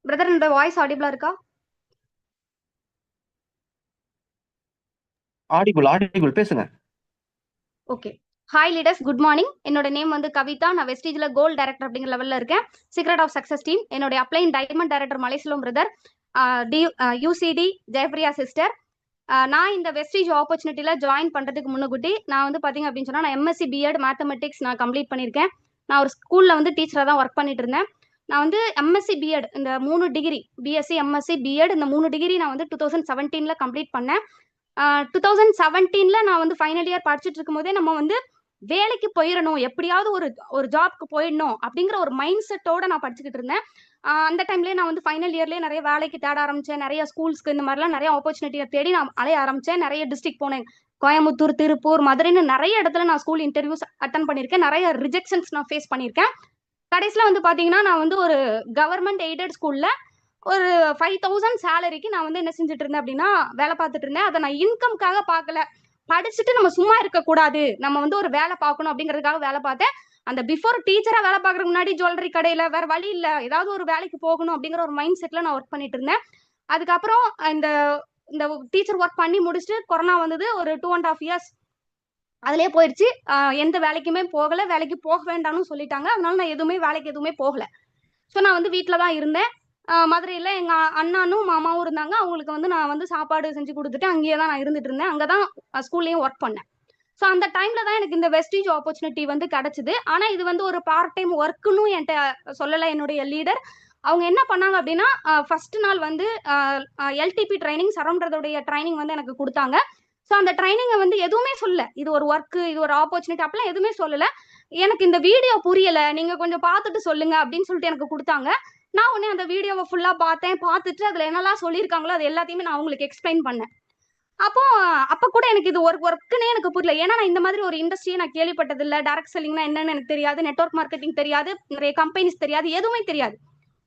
Brother, என்னோட voice ஆடிபிளா இருக்கா? ஆடிபிள் ஆடிபிள் பேசுங்க. Okay. Hi leaders, good morning. என்னோட நேம் வந்து கவிதா. நான் வெஸ்டீஜ்ல கோல்ட் டைரக்டர் அப்படிங்கிற லெவல்ல இருக்கேன். Secret of success team. என்னுடைய upline diamond director Malaiselvam brother. UCD Jayapriya sister. நான் இந்த வெஸ்டீஜ் ஆப்பர்ச்சுனிட்டியில ஜாயின் பண்றதுக்கு முன்னுக்குட்டி நான் வந்து பாத்தீங்க அப்படின்னு சொன்னா, நான் எம்எஸ்சி பிஎட் மேத்தமெட்டிக்ஸ் நான் கம்ப்ளீட் பண்ணியிருக்கேன். நான் ஒரு ஸ்கூல்ல வந்து டீச்சரா தான் ஒர்க் பண்ணிட்டு இருந்தேன். நான் வந்து எம்எஸ்சி பிஎட் இந்த 3 டிகிரி, பிஎஸ்சி எம்எஸ்சி பிஎட் இந்த 3 டிகிரி நான் வந்து 2017ல கம்ப்ளீட் பண்ணேன். 2017ல நான் வந்து ஃபைனல் இயர் படிச்சுட்டு இருக்கும்போதே நம்ம வந்து வேலைக்கு போயிடணும், எப்படியாவது ஒரு ஒரு ஜாப்க்கு போயிடணும் அப்படிங்கிற ஒரு மைண்ட் செட்டோட நான் படிச்சுக்கிட்டு இருந்தேன். அந்த டைம்லேயே நான் வந்து ஃபைனல் இயர்லேயே நிறைய வேலைக்கு தேட ஆரம்பிச்சேன். நிறைய ஸ்கூல்ஸ்க்கு இந்த மாதிரிலாம் நிறைய ஆப்பர்ச்சுனிட்டியை தேடி நான் அலைய ஆரம்பிச்சேன். நிறைய டிஸ்ட்ரிக்ட் போனேன். கோயம்புத்தூர், திருப்பூர், மதுரைன்னு நிறைய இடத்துல நான் ஸ்கூல் இன்டர்வியூஸ் அட்டன் பண்ணியிருக்கேன். நிறைய ரிஜெக்ஷன்ஸ் நான் ஃபேஸ் பண்ணியிருக்கேன். கடைசியில் வந்து பார்த்தீங்கன்னா, நான் வந்து ஒரு கவர்மெண்ட் எய்டட் ஸ்கூல்ல ஒரு 5000 சேலரிக்கு நான் வந்து என்ன செஞ்சுட்டு இருந்தேன் அப்படின்னா வேலை பார்த்துட்டு இருந்தேன். அதை நான் இன்கம்காக பார்க்கல. படிச்சுட்டு நம்ம சும்மா இருக்கக்கூடாது, நம்ம வந்து ஒரு வேலை பார்க்கணும் அப்படிங்கிறதுக்காக வேலை பார்த்தேன். அந்த பிஃபோர் டீச்சரா வேலை பார்க்கறதுக்கு முன்னாடி ஜுவல்லரி கடையில வேற வழி இல்ல, ஏதாவது ஒரு வேலைக்கு போகணும் அப்படிங்கிற ஒரு மைண்ட் செட்ல நான் ஒர்க் பண்ணிட்டு இருந்தேன். அதுக்கப்புறம் இந்த இந்த டீச்சர் ஒர்க் பண்ணி முடிச்சுட்டு கொரோனா வந்தது. ஒரு 2.5 இயர்ஸ் அதுலயே போயிடுச்சு. எந்த வேலைக்குமே போகல. வேலைக்கு போக வேண்டாம்னு சொல்லிட்டாங்க. அதனால நான் வேலைக்கு எதுவுமே போகல. ஸோ நான் வந்து வீட்டில் தான் இருந்தேன். மதுரையில் எங்கள் அண்ணனும் மாமாவும் இருந்தாங்க. அவங்களுக்கு வந்து நான் வந்து சாப்பாடு செஞ்சு கொடுத்துட்டு அங்கேயே தான் நான் இருந்துட்டு இருந்தேன். அங்கே தான் ஸ்கூல்லையும் ஒர்க் பண்ணேன். ஸோ அந்த டைமில் தான் எனக்கு இந்த வெஸ்டீஜ் ஆப்பர்ச்சுனிட்டி வந்து கிடச்சிது. ஆனால் இது வந்து ஒரு பார்ட் டைம் ஒர்க்குன்னு என்கிட்ட சொல்லலை என்னுடைய லீடர். அவங்க என்ன பண்ணாங்க அப்படின்னா, ஃபர்ஸ்ட் நாள் வந்து எல்டிபி ட்ரைனிங், சரௌண்டருடைய ட்ரைனிங் வந்து எனக்கு கொடுத்தாங்க. ஸோ அந்த ட்ரைனிங்கை வந்து எதுவுமே சொல்லல, இது ஒரு ஒர்க்கு, இது ஒரு ஆப்பர்ச்சுனிட்டி அப்படிலாம் எதுவுமே சொல்லலை. எனக்கு இந்த வீடியோ புரியல, நீங்க கொஞ்சம் பார்த்துட்டு சொல்லுங்க அப்படின்னு சொல்லிட்டு எனக்கு கொடுத்தாங்க. நான் உடனே அந்த வீடியோவை ஃபுல்லா பார்த்தேன். பார்த்துட்டு அதுல என்னெல்லாம் சொல்லியிருக்காங்களோ அது எல்லாத்தையுமே நான் உங்களுக்கு எக்ஸ்பிளைன் பண்ணேன். அப்போ அப்ப கூட எனக்கு இது ஒரு ஒர்க்குன்னே எனக்கு புரியல. ஏன்னா நான் இந்த மாதிரி ஒரு இண்டஸ்ட்ரியை நான் கேள்விப்பட்டது இல்லை. டைரக்ட் செல்லிங்னா என்னன்னு எனக்கு தெரியாது, நெட்வொர்க் மார்க்கெட்டிங் தெரியாது, நிறைய கம்பெனிஸ் தெரியாது, எதுவுமே தெரியாது.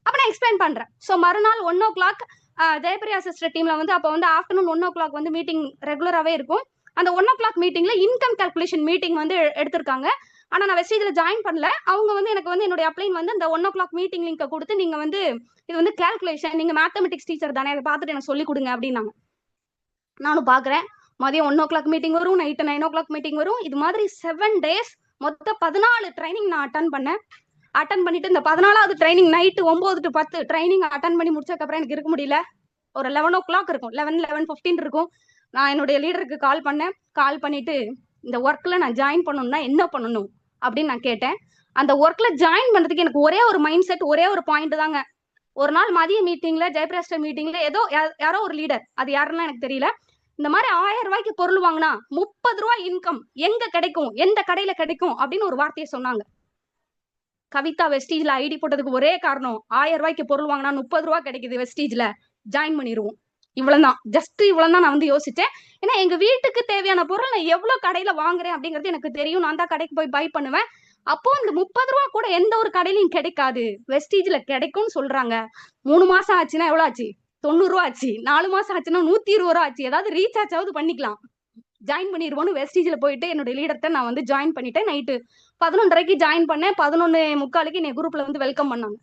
அப்ப நான் எக்ஸ்பிளைன் பண்றேன். ஸோ மறுநாள் 1 o'clock ஜெயபிரியா சிஸ்டர் டீம்ல வந்து அப்போ வந்து ஆஃப்டர்நூன் 1 o'clock வந்து மீட்டிங் ரெகுலராகவே இருக்கும். அந்த 1 o'clock மீட்டிங்ல இன்கம் கால்குலேஷன் மீட்டிங் வந்து எடுத்திருக்காங்க. ஆனா நான் வெஸ்டீஜ்ல ஜாயின் பண்ணல. அவங்க வந்து எனக்கு வந்து என்னுடைய அப்ளைன் வந்து அந்த 1 o'clock மீட்டிங் லிங்கை கொடுத்து, நீங்க வந்து இது வந்து கால்குலேஷன், நீங்க மேத்தமெட்டிக்ஸ் டீச்சர் தானே, அதை பார்த்துட்டு எனக்கு சொல்லி கொடுங்க அப்படின்னாங்க. நானும் பாக்குறேன். மதியம் 1 o'clock மீட்டிங் வரும், நைட்டு 9 o'clock மீட்டிங் வரும். இது மாதிரி 7 days மொத்தம் 14 ட்ரைனிங் நான் அட்டன் பண்ணேன். அட்டன் பண்ணிட்டு இந்த 14வது training night 9 to 10 training attend பண்ணி முடிச்சதுக்கப்புறம் எனக்கு இருக்க முடியல. ஒரு 11 o'clock இருக்கும், 11:15 இருக்கும். நான் என்னுடைய லீடருக்கு கால் பண்ணேன். கால் பண்ணிட்டு இந்த ஒர்க்ல நான் ஜாயின் பண்ணணும்னா என்ன பண்ணணும் அப்படின்னு நான் கேட்டேன். அந்த ஒர்க்ல ஜாயின் பண்றதுக்கு எனக்கு ஒரே ஒரு மைண்ட் செட், ஒரே ஒரு பாயிண்ட் தாங்க. ஒரு நாள் மதிய மீட்டிங்ல, ஜெயபிரகாஷ் மீட்டிங்ல ஏதோ யாரோ ஒரு லீடர், அது யாருன்னு எனக்கு தெரியல, இந்த மாதிரி 1000 ரூபாய்க்கு பொருள் வாங்கினா 30 ரூபாய் இன்கம் எங்க கிடைக்கும், எந்த கடையில கிடைக்கும் அப்படின்னு ஒரு வார்த்தையை சொன்னாங்க. கவிதா வெஸ்டீஜ்ல ஐடி போட்டதுக்கு ஒரே காரணம், 1000 ரூபாய்க்கு பொருள் வாங்கினா 30 ரூபாய் கிடைக்குது வெஸ்டீஜ்ல, ஜாயின் பண்ணிடுவோம். இவ்வளவுதான், ஜஸ்ட் இவ்வளவுதான் நான் வந்து யோசிச்சேன். ஏன்னா எங்க வீட்டுக்கு தேவையான பொருள் நான் எவ்வளவு கடையில வாங்குறேன் அப்படிங்கிறது எனக்கு தெரியும். நான் தான் கடைக்கு போய் பை பண்ணுவேன். அப்போ இந்த 30 ரூபா கூட எந்த ஒரு கடையிலையும் கிடைக்காது, வெஸ்டீஜ்ல கிடைக்கும்னு சொல்றாங்க. 3 மாசம் ஆச்சுன்னா எவ்வளவு ஆச்சு? 90 ரூபா ஆச்சு. 4 மாசம் ஆச்சுன்னா 120 ரூபா ஆச்சு. ஏதாவது ரீசார்ஜ் ஆகுது பண்ணிக்கலாம், ஜாயின் பண்ணிடுவோன்னு வெஸ்டீஜ்ல போயிட்டு என்னோட லீடர்கிட்ட நான் வந்து ஜாயின் பண்ணிட்டேன். நைட்டு 11:30க்கு ஜாயின் பண்ணேன். 11:45க்கு என்னை குரூப்ல வந்து வெல்கம் பண்ணாங்க.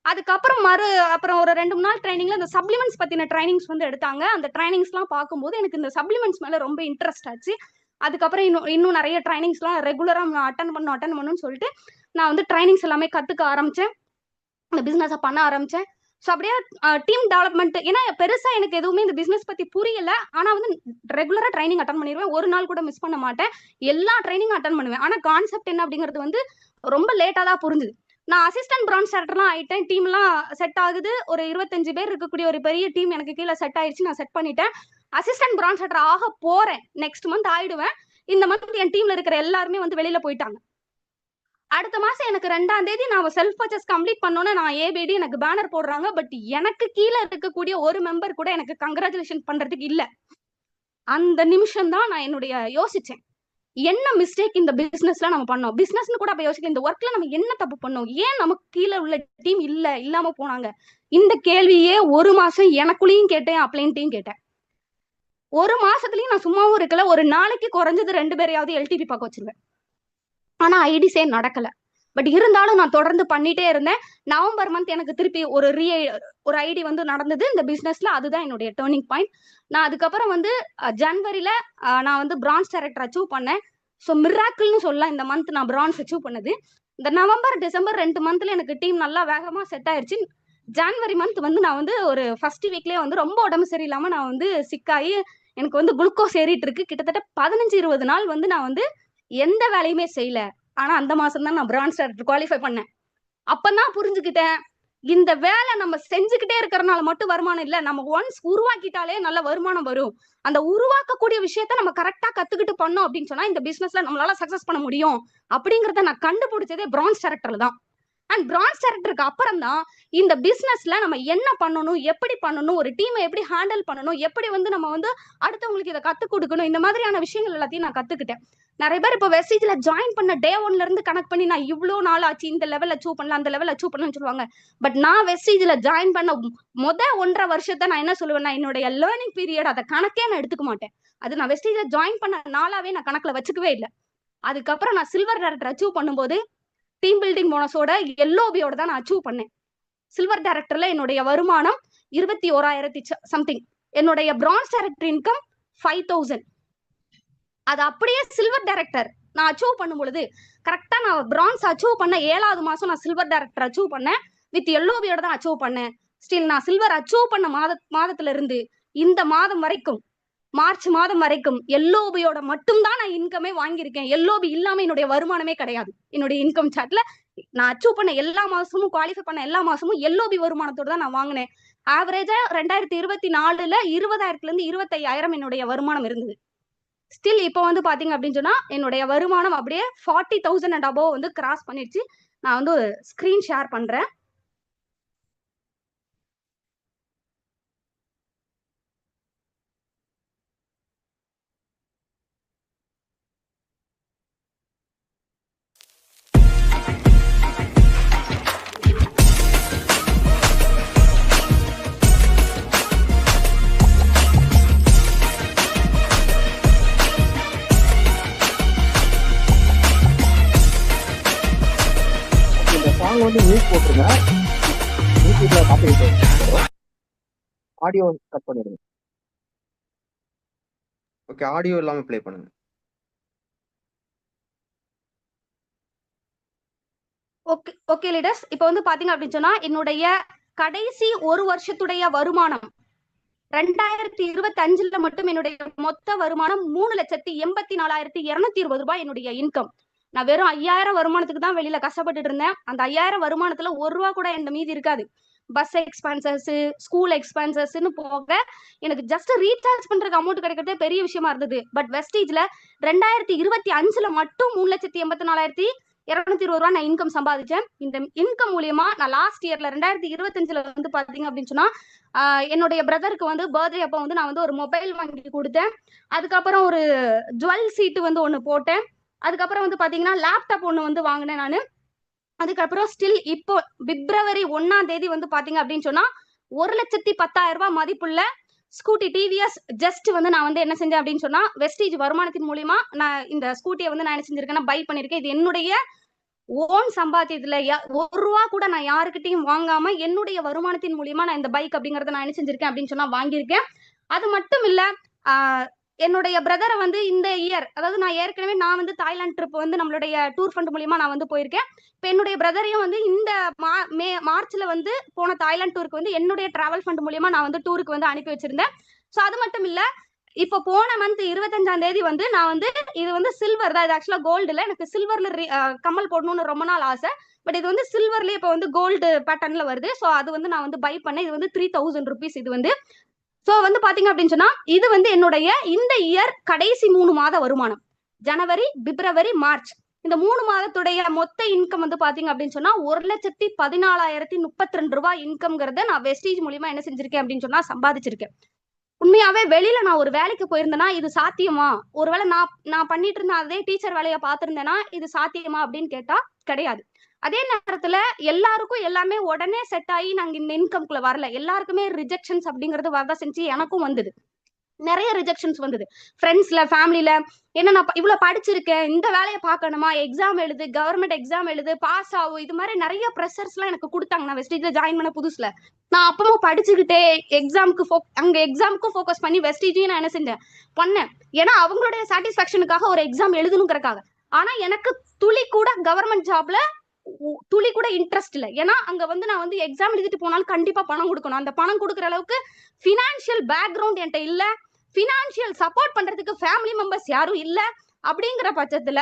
அதுக்கப்புறம் அப்புறம் ஒரு 2 3 நாள் ட்ரைனிங்ல இந்த சப்ளிமெண்ட்ஸ் பத்தின ட்ரைனிங்ஸ் வந்து எடுத்தாங்க. அந்த ட்ரைனிங்ஸ் எல்லாம் பார்க்கும்போது எனக்கு இந்த சப்ளிமெண்ட்ஸ் மேல ரொம்ப இன்ட்ரெஸ்ட் ஆச்சு. அதுக்கப்புறம் இன்னும் நிறைய ட்ரைனிங்ஸ் எல்லாம் ரெகுலரா அட்டன் பண்ணணும்னு சொல்லிட்டு நான் வந்து ட்ரைனிங்ஸ் எல்லாமே கத்துக்க ஆரம்பிச்சேன். இந்த பிசினஸ் பண்ண ஆரம்பிச்சேன். ஸோ அப்படியே டீம் டெவலப்மெண்ட், ஏன்னா பெருசா எனக்கு எதுவுமே இந்த பிசினஸ் பத்தி புரியல. ஆனா வந்து ரெகுலரா ட்ரைனிங் அட்டன் பண்ணிடுவேன். ஒரு நாள் கூட மிஸ் பண்ண மாட்டேன். எல்லா ட்ரைனிங் அட்டன் பண்ணுவேன். ஆனா கான்செப்ட் என்ன அப்படிங்கிறது வந்து ரொம்ப லேட்டா தான் புரிஞ்சுது. நான் அசிஸ்டன்ட் பிரான்ச் செக்ரட்டர்லாம் ஆயிட்டேன். டீம்லாம் செட் ஆகுது. ஒரு 25 பேர் இருக்கக்கூடிய ஒரு பெரிய டீம் எனக்கு கீழே செட் ஆயிடுச்சு. நான் செட் பண்ணிட்டேன். அசிஸ்டன்ட் பிரான்ச் செக்ரட்டர் ஆக போறேன். நெக்ஸ்ட் மந்த் ஆயிடுவேன். இந்த மந்த் என் டீம்ல இருக்கிற எல்லாருமே வந்து வெளியில போயிட்டாங்க. அடுத்த மாசம் எனக்கு 2ஆம் தேதி நான் செல்ஃப் பர்ச்சேஸ் கம்ப்ளீட் பண்ணோன்னு நான் ஏபிடி எனக்கு பேனர் போடுறாங்க. பட் எனக்கு கீழே இருக்கக்கூடிய ஒரு மெம்பர் கூட எனக்கு கங்க்ராச்சுலேஷன் பண்றதுக்கு இல்ல. அந்த நிமிஷம் தான் நான் என்னுடைய யோசிச்சேன், என்ன மிஸ்டேக் இந்த பிசினஸ்ல நம்ம பண்ணோம். பிசினஸ்னு கூட அப்ப யோசிக்கல, இந்த ஒர்க்ல நம்ம என்ன தப்பு பண்ணோம், ஏன் நமக்கு கீழே உள்ள டீம் இல்லாம போனாங்க. இந்த கேள்வியே 1 மாசம் எனக்குள்ளேயும் கேட்டேன், அப்ளைன்ட்டையும் கேட்டேன். 1 மாசத்துலயும் நான் சும்மாவும் இருக்கல. ஒரு நாளைக்கு குறைஞ்சது 2 பேரையாவது எல்டிபி பார்க்க வச்சிருவேன். ஆனா ஐடிஸே நடக்கல. பட் இருந்தாலும் நான் தொடர்ந்து பண்ணிட்டே இருந்தேன். நவம்பர் மந்த் எனக்கு திருப்பி ஒரு ஐடி வந்து நடந்தது இந்த பிசினஸ்ல. அதுதான் என்னுடைய டேர்னிங் பாயிண்ட். நான் அதுக்கப்புறம் வந்து ஜனவரியில நான் வந்து பிரான்ஸ் டைரக்டர் அச்சீவ் பண்ணேன். ஸோ மிராக்கிள்னு சொல்லலாம் இந்த மந்த் நான் பிரான்ஸ் அச்சீவ் பண்ணது. இந்த நவம்பர் டிசம்பர் 2 மந்த்ல எனக்கு டீம் நல்லா வேகமா செட் ஆயிடுச்சு. ஜான்வரி மந்த் வந்து நான் வந்து ஒரு ஃபர்ஸ்ட் வீக்லயே வந்து ரொம்ப உடம்பு சரியில்லாம நான் வந்து சிக்காயி எனக்கு வந்து குளுக்கோஸ் ஏறிட்டு இருக்கு. கிட்டத்தட்ட 15-20 நாள் வந்து நான் வந்து எந்த வேலையுமே செய்யல. ஆனா அந்த மாசம் தான் நான் பிரான்ஸ் டைரக்டர் குவாலிஃபை பண்ணேன். அப்பதான் புரிஞ்சுக்கிட்டேன், இந்த வேலை நம்ம செஞ்சுக்கிட்டே இருக்கிறனால மட்டும் வருமானம் இல்ல. நம்ம ஒன்ஸ் உருவாக்கிட்டாலே நல்ல வருமானம் வரும். அந்த உருவாக்கக்கூடிய விஷயத்த நம்ம கரெக்டா கத்துக்கிட்டு பண்ணோம் அப்படின்னு சொன்னா இந்த பிசினஸ்ல நம்மளால சக்சஸ் பண்ண முடியும் அப்படிங்கறத நான் கண்டுபிடிச்சதே பிரான்ஸ் டைரக்டர்ல தான். அண்ட் பிரான்ஸ் டைரக்டருக்கு அப்புறம் தான் இந்த பிசினஸ்ல நம்ம என்ன பண்ணணும், எப்படி பண்ணணும், ஒரு டீமை எப்படி ஹேண்டில் பண்ணணும், எப்படி வந்து நம்ம வந்து அடுத்தவங்களுக்கு இதை கத்துக் கொடுக்கணும், இந்த மாதிரியான விஷயங்கள் எல்லாத்தையும் நான் கத்துக்கிட்டேன். நிறைய பேர் இப்போ வெஸ்டேஜ்ல ஜாயின் பண்ண டே 1ல இருந்து கனெக்ட் பண்ணி நான் இவ்வளவு நாள் ஆச்சு, இந்த லெவல் அச்சீவ் பண்ணலாம், அந்த லெவல் அச்சீவ் பண்ணலாம்னு சொல்லுவாங்க. பட் நான் வெஸ்டேஜ்ல ஜாயின் பண்ண 1.5 வருஷத்தை நான் என்ன சொல்லுவேன்னா, என்னுடைய லேர்னிங் பீரியட் அதை கணக்கே நான் எடுத்துக்க மாட்டேன். அது நான் வெஸ்டேஜ்ல ஜாயின் பண்ண நாளாவே நான் கணக்குல வச்சுக்கவே இல்லை. அதுக்கப்புறம் நான் சில்வர் டைரக்டர் அச்சீவ் பண்ணும்போது டீம் பில்டிங் போனஸோட எல்ஓபியோட தான் நான் அச்சீவ் பண்ணேன். சில்வர் டைரக்டர்ல என்னுடைய வருமானம் 21,000 சம்திங். என்னுடைய பிரான்ஸ் டைரக்டர் இன்கம் 5,000. அது அப்படியே சில்வர் டைரக்டர் நான் அச்சீவ் பண்ணும் பொழுது கரெக்டா நான் பிரான்ஸ் அச்சீவ் பண்ண 7வது மாசம் நான் சில்வர் டைரக்டர் அச்சீவ் பண்ணேன். வித் எல்ஓபியோட தான் அச்சீவ் பண்ணேன். ஸ்டில் நான் சில்வர் அச்சீவ் பண்ண மாதத்துல இருந்து இந்த மாதம் வரைக்கும், மார்ச் மாதம் வரைக்கும் எல்ஓபியோட மட்டும்தான் நான் இன்கமே வாங்கியிருக்கேன். எல்ஓபி இல்லாம என்னுடைய வருமானமே கிடையாது. என்னுடைய இன்கம் சார்ட்ல நான் அச்சீவ் பண்ண எல்லா மாசமும், குவாலிஃபை பண்ண எல்லா மாசமும் எல்ஓபி வருமானத்தோட தான் நான் வாங்கினேன். ஆவரேஜா 2024ல 20,000ல இருந்து 25,000 என்னுடைய வருமானம் இருந்தது. ஸ்டில் இப்போ வந்து பாத்தீங்க அப்படின்னு சொன்னா என்னுடைய வருமானம் அப்படியே 40,000 அண்ட் அபோவ் வந்து கிராஸ் பண்ணிடுச்சு. நான் வந்து ஸ்கிரீன் ஷேர் பண்றேன். வந்து மியூட் போட்டுருங்க. யூடியூப்ல காப்பிரைட் ஆடியோ கட் பண்ணிடுங்க. ஓகே, ஆடியோ இல்லாம ப்ளே பண்ணுங்க. ஓகே ஓகே லீடர்ஸ், இப்போ வந்து பாத்தீங்க அப்படின்னு சொன்னா என்னுடைய கடைசி ஒரு வருஷத்துடைய வருமானம் 2025ல மட்டும் என்னுடைய மொத்த வருமானம் 3,84,220 ரூபாய் என்னுடைய இன்கம். நான் வெறும் 5,000 வருமானத்துக்கு தான் வெளியில கஷ்டப்பட்டுட்டு இருந்தேன். அந்த 5,000 வருமானத்துல 1 ரூபா கூட என் மீதி இருக்காது. பஸ் எக்ஸ்பென்சஸ், ஸ்கூல் எக்ஸ்பென்சஸ்ன்னு போக எனக்கு ஜஸ்ட் ரீசார்ஜ் பண்றதுக்கு அமௌண்ட் கிடைக்கிறதே பெரிய விஷயமா இருந்தது. பட் வெஸ்டேஜ்ல 2025ல மட்டும் 3,84,220 ரூபாய் நான் இன்கம் சம்பாதிச்சேன். இந்த இன்கம் மூலியமா நான் லாஸ்ட் இயர்ல 2025ல வந்து பாத்தீங்க அப்படின்னு சொன்னா என்னுடைய பிரதருக்கு வந்து பர்த்டே அப்போ வந்து நான் வந்து ஒரு மொபைல் வாங்கி கொடுத்தேன். அதுக்கப்புறம் ஒரு ஜுவல் சீட்டு வந்து ஒண்ணு போட்டேன். அதுக்கப்புறம் வந்து பாத்தீங்கன்னா லேப்டாப் ஒண்ணு வந்து வாங்கினேன் நானு. அதுக்கப்புறம் ஸ்டில் இப்போ பிப்ரவரி 1ஆம் தேதி வந்து பாத்தீங்க அப்படின்னு சொன்னா 1,10,000 ரூபாய் மதிப்புள்ள ஸ்கூட்டி டிவிஎஸ் ஜஸ்ட் வந்து நான் வந்து என்ன செஞ்சேன் அப்படின்னு சொன்னா வெஸ்டேஜ் வருமானத்தின் மூலியமா நான் இந்த ஸ்கூட்டியை வந்து நான் என்ன செஞ்சிருக்கேன்னா பை பண்ணிருக்கேன். இது என்னுடைய ஓன் சம்பாத்தியத்துல 1 ரூபா கூட நான் யாருக்கிட்டையும் வாங்காம என்னுடைய வருமானத்தின் மூலியமா நான் இந்த பைக் அப்படிங்கறத நான் என்ன செஞ்சிருக்கேன் அப்படின்னு சொன்னா வாங்கியிருக்கேன். அது மட்டும் இல்ல, என்னுடைய பிரதரை வந்து இந்த இயர், அதாவது நான் ஏற்கனவே நான் வந்து தாய்லாந்து ட்ரிப் வந்து நம்மளுடைய டூர் ஃபண்ட் மூலியமா நான் வந்து போயிருக்கேன். இப்போ என்னுடைய பிரதரையும் வந்து இந்த மார்ச்ல வந்து போன தாய்லாந்து டூருக்கு வந்து என்னுடைய டிராவல் ஃபண்ட் மூலியமா நான் வந்து டூருக்கு வந்து அனுப்பி வச்சிருந்தேன். ஸோ அது மட்டும் இல்ல, இப்போ போன மந்த் 25ஆம் தேதி வந்து நான் வந்து இது வந்து சில்வர் தான், இது ஆக்சுவலா கோல்டுல எனக்கு சில்வர்ல கம்மல் போடணும்னு ரொம்ப நாள் ஆசை. பட் இது வந்து சில்வர்ல இப்போ வந்து கோல்டு பேட்டர்ன்ல வருது. ஸோ அது வந்து நான் வந்து பை பண்ணேன். இது வந்து 3,000 rupees. இது வந்து சோ வந்து பாத்தீங்க அப்படின்னு சொன்னா இது வந்து என்னுடைய இந்த இயர் கடைசி 3 மாத வருமானம். ஜனவரி, பிப்ரவரி, மார்ச் இந்த 3 மாதத்துடைய மொத்த இன்கம் வந்து பாத்தீங்க அப்படின்னு சொன்னா 1,14,032 ரூபாய் இன்கம்ங்கிறத நான் வெஸ்டேஜ் மூலியமா என்ன செஞ்சிருக்கேன் அப்படின்னு சொன்னா சம்பாதிச்சிருக்கேன். உண்மையாவே வெளியில நான் ஒரு வேலைக்கு போயிருந்தேன்னா இது சாத்தியமா, ஒருவேளை நான் பண்ணிட்டு இருந்த அதே டீச்சர் வேலையை பார்த்திருந்தேன்னா இது சாத்தியமா அப்படின்னு கேட்டா கிடையாது. அதே நேரத்துல எல்லாருக்கும் எல்லாமே உடனே செட் ஆகி நாங்க இந்த இன்கம்குள்ள வரல. எல்லாருக்குமே ரிஜெக்ஷன்ஸ் அப்படிங்கிறது வரதான் செஞ்சு எனக்கும் வந்தது. நிறைய ரிஜெக்ஷன்ஸ் வந்தது ஃப்ரெண்ட்ஸ்ல, ஃபேமிலில. என்ன நான் இவ்வளவு படிச்சிருக்கேன், இந்த வேலையை பார்க்கணுமா, எக்ஸாம் எழுது, கவர்மெண்ட் எக்ஸாம் எழுது, பாஸ் ஆகும், இது மாதிரி நிறைய ப்ரெஷர்ஸ் எல்லாம் எனக்கு கொடுத்தாங்க. நான் வெஸ்டீஜ்ல ஜாயின் பண்ண புதுசுல நான் அப்பவும் படிச்சுக்கிட்டே அங்க எக்ஸாமுக்கும் ஃபோக்கஸ் பண்ணி வெஸ்டீஜையும் நான் என்ன செஞ்சேன் பண்ணேன். ஏன்னா அவங்களுடைய சாட்டிஸ்பாக்சனுக்காக ஒரு எக்ஸாம் எழுதணுங்கிறக்காக. ஆனா எனக்கு துளி கூட கவர்மெண்ட் ஜாப்ல துளி கூட இன்ட்ரெஸ்ட் இல்லை. ஏன்னா அங்க வந்து நான் வந்து எக்ஸாம் எழுதிட்டு போனாலும் கண்டிப்பா பணம் கொடுக்கணும். அந்த பணம் கொடுக்குற அளவுக்கு பினான்சியல் பேக்ரவுண்ட் என்கிட்ட இல்ல, பினான்சியல் சப்போர்ட் பண்றதுக்கு ஃபேமிலி மெம்பர்ஸ் யாரும் இல்ல. அப்படிங்கிற பட்சத்துல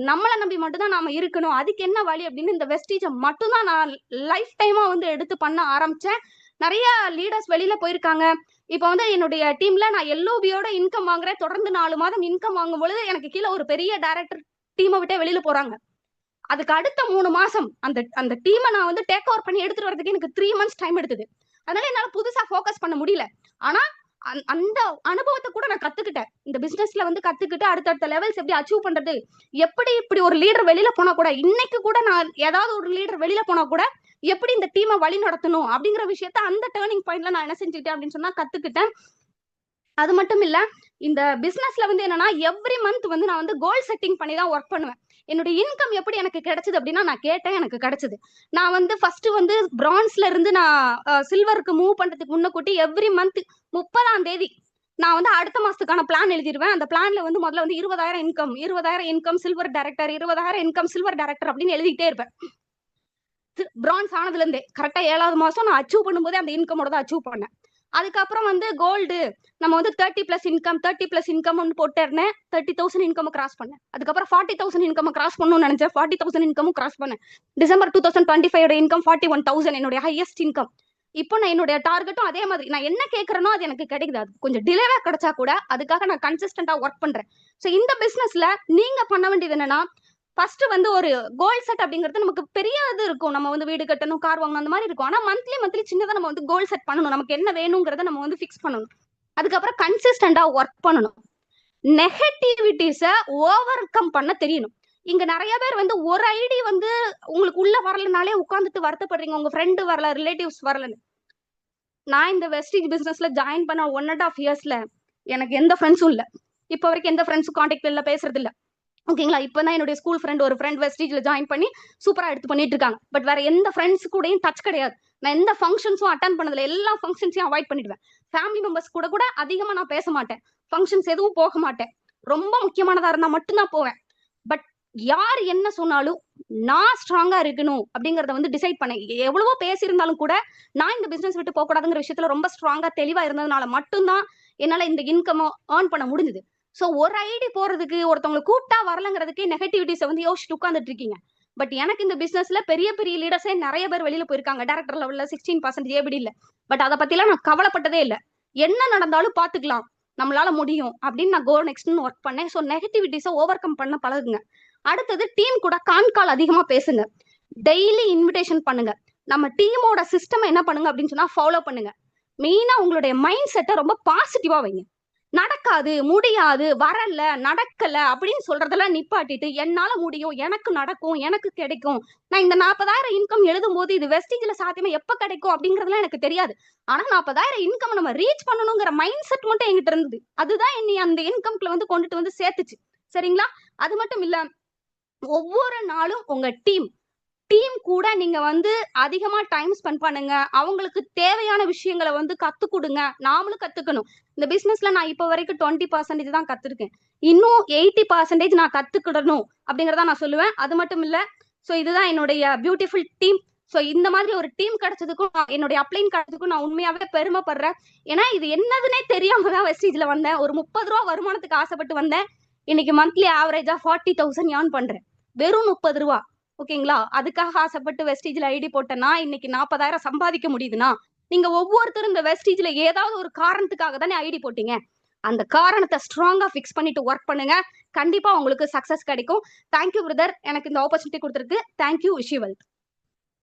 நம்மளை நம்பி மட்டும்தான் நாம இருக்கணும். அதுக்கு என்ன வழி அப்படின்னு இந்த வெஸ்டீஜை மட்டும்தான் நான் லைஃப் டைமா வந்து எடுத்து பண்ண ஆரம்பிச்சேன். நிறைய லீடர்ஸ் வெளியில போயிருக்காங்க. இப்ப வந்து என்னுடைய டீம்ல நான் எல்ஓபியோட இன்கம் வாங்குறேன். தொடர்ந்து 4 மாதம் இன்கம் வாங்கும் பொழுது எனக்கு கீழே ஒரு பெரிய டைரக்டர் டீமை விட்டே வெளியில போறாங்க. அதுக்கு அடுத்த 3 மாசம் அந்த டீமை நான் வந்து டேக் ஓவர் பண்ணி எடுத்துட்டு வரதுக்கு எனக்கு 3 months டைம் எடுத்தது. அதனால என்னால புதுசா ஃபோக்கஸ் பண்ண முடியல. ஆனா அந்த அனுபவத்தை கூட நான் கத்துக்கிட்டேன். இந்த பிசினஸ்ல வந்து கத்துக்கிட்டு அடுத்தடுத்த லெவல்ஸ் எப்படி அச்சீவ் பண்றது, எப்படி இப்படி ஒரு லீடர் வெளியில போனா கூட, இன்னைக்கு கூட நான் ஏதாவது ஒரு லீடர் வெளியில போனா கூட எப்படி இந்த டீமை வழி நடத்தணும் அப்படிங்கிற விஷயத்த அந்த டேர்னிங் பாயிண்ட்ல நான் என்ன செஞ்சுக்கிட்டேன் அப்படின்னு சொன்னா கத்துக்கிட்டேன். அது மட்டும் இல்ல, இந்த பிசினஸ்ல வந்து என்னன்னா எவ்ரி மந்த் வந்து நான் வந்து கோல் செட்டிங் பண்ணி தான் ஒர்க் பண்ணுவேன். என்னோட இன்கம் எப்படி எனக்கு கிடைச்சது அப்படின்னா நான் கேட்டேன், எனக்கு கிடைச்சது. நான் வந்து ஃபர்ஸ்ட் வந்து பிரான்ஸ்ல இருந்து நான் சில்வருக்கு மூவ் பண்றதுக்கு முன்னக்கூட்டி எவ்ரி மந்த் 30ஆம் தேதி நான் வந்து அடுத்த மாசத்துக்கான பிளான் எழுதிடுவேன். அந்த பிளான்ல வந்து முதல்ல வந்து 20,000 income silver director, 20,000 income silver director அப்படின்னு எழுதிட்டே இருப்பேன். பிரான்ஸ் ஆனதுல இருந்தே கரெக்டா 7வது மாசம் நான் அச்சீவ் பண்ணும்போதே அந்த இன்கமோட தான் அச்சீவ் பண்ணேன். அதுக்கப்புறம் வந்து கோல்டு நம்ம வந்து 30+ இன்கம் போட்டேன். 30,000 இன்கம் கிராஸ் பண்ணேன். அதுக்கப்புறம் 40,000 இன்கம் கிராஸ் பண்ணணும்னு நினைச்சேன். 40,000 இன்கமும் கிராஸ் பண்ணேன். டிசம்பர் 2025 இன்கம் 41,000 என்னுடைய ஹையஸ்ட் இன்கம். இப்போ நான் என்னுடைய டார்கெட்டும் அதே மாதிரி நான் என்ன கேட்கறேனோ அது எனக்கு கிடைக்குது. அது கொஞ்சம் டிலேவா கிடைச்சா கூட அதுக்காக நான் கன்சிஸ்டன்டா ஒர்க் பண்றேன். ஸோ இந்த பிசினஸ்ல நீங்க பண்ண வேண்டியது என்னன்னா, ஃபர்ஸ்ட் வந்து ஒரு கோல் செட் அப்படிங்கிறது நமக்கு பெரிய இது இருக்கும். நம்ம வந்து வீடு கட்டணும், கார் வாங்கணும், அந்த மாதிரி இருக்கும். ஆனா மந்த்லி சின்னதா நம்ம வந்து கோல் செட் பண்ணணும். நமக்கு என்ன வேணுங்கிறத நம்ம வந்து ஃபிக்ஸ் பண்ணணும். அதுக்கப்புறம் கன்சிஸ்டன்டா ஒர்க் பண்ணணும். நெகட்டிவிட்டிஸை ஓவர் கம் பண்ண தெரியணும். இங்க நிறைய பேர் வந்து ஒரு ஐடி வந்து உங்களுக்கு உள்ள வரலனாலே உட்காந்துட்டு வருத்தப்படுறீங்க, உங்க ஃப்ரெண்டு வரல, ரிலேட்டிவ்ஸ் வரலன்னு. நான் இந்த வெஸ்டீஜ் பிசினஸ்ல ஜாயின் பண்ண 1.5 yearsல எனக்கு எந்த ஃப்ரெண்ட்ஸும் இல்ல. இப்போ வரைக்கும் எந்த ஃப்ரெண்ட்ஸும் கான்டாக்ட் இல்ல, பேசுறது இல்ல. ஓகேங்களா? இப்பதான் என்னுடைய ஸ்கூல் ஃப்ரெண்ட் ஒரு ஃப்ரெண்ட் வெஸ்டீஜ்ல ஜாயின் பண்ணி சூப்பரா எடுத்து பண்ணிட்டு இருக்காங்க. பட் வேற எந்த ஃப்ரெண்ட்ஸ் கூடயும் டச் கிடையாது. நான் எந்த ஃபங்க்ஷன்ஸும் அட்டன் பண்ணதில்ல. எல்லா ஃபங்க்ஷன்ஸையும் அவாய்ட் பண்ணிடுவேன். ஃபேமிலி மெம்பர்ஸ் கூட அதிகமா நான் பேச மாட்டேன். ஃபங்க்ஷன்ஸ் எதுவும் போக மாட்டேன். ரொம்ப முக்கியமானதா இருந்தா மட்டும்தான் போவேன். பட் யார் என்ன சொன்னாலும் நான் ஸ்ட்ராங்கா இருக்கணும் அப்படிங்கறத வந்து டிசைட் பண்ணேன். எவ்வளவோ பேசியிருந்தாலும் கூட நான் இந்த பிசினஸ் விட்டு போக கூடாதுங்கிற விஷயத்துல ரொம்ப ஸ்ட்ராங்கா தெளிவா இருந்ததுனால மட்டும்தான் என்னால இந்த இன்கம் ஏர்ன் பண்ண முடிஞ்சது. சோ ஒரு ஐடி போறதுக்கு, ஒருத்தவங்களை கூப்பிட்டா வரலங்கிறதுக்கு நெகட்டிவிட்டிஸை வந்து யோசிச்சுட்டு உட்காந்துட்டு இருக்கீங்க. பட் எனக்கு இந்த பிசினஸ்ல பெரிய பெரிய லீடர்ஸே நிறைய பேர் வெளியில போயிருக்காங்க. டைரக்டர் லெவல்ல 16% ஏபிடி இல்ல. பட் அதை பத்தி எல்லாம் நான் கவலைப்பட்டதே இல்லை. என்ன நடந்தாலும் பாத்துக்கலாம், நம்மளால முடியும் அப்படின்னு நான் கோ நெக்ஸ்ட்னு ஒர்க் பண்ணேன். ஸோ நெகட்டிவிட்டிஸை ஓவர் கம் பண்ண பழகுங்க. அடுத்தது டீம் கூட கால் அதிகமா பேசுங்க. டெய்லி இன்விடேஷன் பண்ணுங்க. நம்ம டீமோட சிஸ்டம் என்ன பண்ணுங்க அப்படின்னு சொன்னா ஃபாலோ பண்ணுங்க. மெயினா உங்களுடைய மைண்ட் செட்டை ரொம்ப பாசிட்டிவா வைங்க. நடக்காது, முடியாது, வரல, நடக்கல அப்படின்னு சொல்றதெல்லாம் நிப்பாட்டிட்டு என்னால முடியும், எனக்கு நடக்கும், எனக்கு கிடைக்கும். நான் இந்த 40,000 இன்கம் எழுதும் போது இது வெஸ்டீஜ்ல சாத்தியமா எப்ப கிடைக்கும் அப்படிங்கறதுலாம் எனக்கு தெரியாது. ஆனா 40,000 இன்கம் நம்ம ரீச் பண்ணணுங்கிற மைண்ட் செட் மட்டும் என்கிட்ட இருந்தது. அதுதான் என்னை அந்த இன்கம்ல வந்து கொண்டுட்டு வந்து சேர்த்துச்சு. சரிங்களா? அது மட்டும் இல்ல, ஒவ்வொரு நாளும் உங்க டீம் கூட நீங்க வந்து அதிகமா டைம் ஸ்பெண்ட் பண்ணுங்க. அவங்களுக்கு தேவையான விஷயங்களை வந்து கத்து கொடுங்க. நாமளும் கத்துக்கணும். இந்த பிசினஸ்ல நான் இப்ப வரைக்கும் 20% தான் கத்துருக்கேன். இன்னும் 80% நான் கத்துக்கிடணும் அப்படிங்கறத நான் சொல்லுவேன். அது மட்டும் இல்ல, சோ இதுதான் என்னுடைய பியூட்டிஃபுல் டீம். சோ இந்த மாதிரி ஒரு டீம் கிடைச்சதுக்கும், என்னுடைய அப்ளைன் கிடைச்சதுக்கும் நான் உண்மையாவே பெருமைப்படுறேன். ஏன்னா இது என்னதுன்னே தெரியாம தான் வெஸ்டீஜ்ல வந்தேன். ஒரு 30 ரூபா வருமானத்துக்கு ஆசைப்பட்டு வந்தேன். இன்னைக்கு மந்த்லி ஆவரேஜா 40,000 ஏர்ன் பண்றேன். வெறும் 30 ரூபா. ஓகேங்களா? அதுக்காக ஆசைப்பட்டு வெஸ்டீஜ்ல ஐடி போட்டேன்னா இன்னைக்கு 40,000 சம்பாதிக்க முடியுதுன்னா, நீங்க ஒவ்வொருத்தரும் இந்த வெஸ்டீஜ்ல ஏதாவது ஒரு காரணத்துக்காக தானே ஐடி போட்டீங்க. அந்த காரணத்தை ஸ்ட்ராங்கா ஃபிக்ஸ் பண்ணிட்டு ஒர்க் பண்ணுங்க. கண்டிப்பா உங்களுக்கு சக்சஸ் கிடைக்கும். தேங்க்யூ பிரதர், எனக்கு இந்த ஆப்பர்ச்சுனிட்டி கொடுத்துருக்கு. தேங்க்யூ. Wish you wealth.